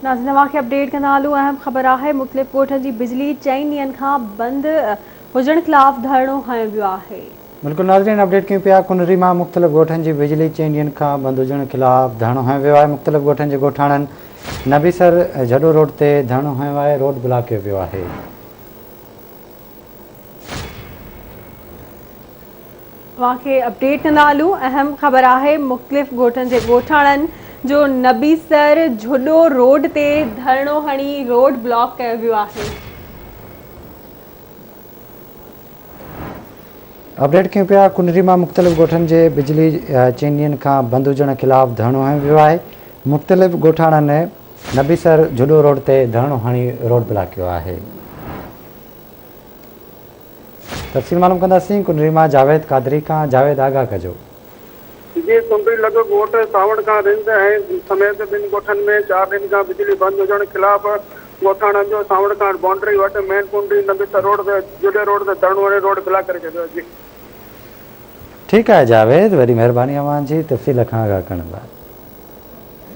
नाज़रीन तव्हांखे अपडेट कंदा हलूं। अहम ख़बर आहे मुख़्तलिफ़ ॻोठनि जी बिजली 4 ॾींहंनि खां बंदि हुजण ख़िलाफ़ धरणो हंयो वियो आहे। बिल्कुल नाज़रीन अपडेट कयूं पिया। कुनरी मां मुख़्तलिफ़ ॻोठनि जी बिजली 4 ॾींहंनि खां बंदि हुजण ख़िलाफ़ धरणो हंयो वियो आहे। मुख़्तलिफ़ ॻोठनि जे ॻोठाणनि नबीसर झडो रोड ते धरणो हंयो आहे। रोड ब्लॉक कयो वियो आहे। तव्हांखे अपडेट कंदा हलूं। अहम ख़बर आहे मुख़्तलिफ़ ॻोठनि जे ॻोठाणनि जो नबीसर झुॾो रोड ते धरणो हणी रोड ब्लॉक कयो वियो आहे। अपडेट कयूं पिया। कुनरी मां मुख़्तलिफ़ ॻोठनि जे बिजली 4 ॾींहंनि खां बंदि हुजण ख़िलाफ़ धरणो हंयो वियो आहे। मुख़्तलिफ़ ॻोठाणनि नबीसर झुॾो रोड ते धरणो हणी रोड ब्लॉक कयो आहे। तफ़सील मालूम कंदासीं कुनरी मां जावेद कादरी खां। जावेद आगाह कजो। जी कुंडरी लॻो ॻोठ सावण खां रिंद ऐं समेत ॿिनि ॻोठनि में 4 ॾींहनि खां बिजली बंदि हुजण ख़िलाफ़ ॻोठाणनि जो सावण खां बाउंड्री वटि मेन कुंडरी नबीसर रोड ते झुॾे रोड ते धरणो हणी रोड ब्लॉक करे छॾियो जी। ठीकु आहे जावेद, वॾी महिरबानी अव्हां जी तफ़सील खां आगाह करण लाइ।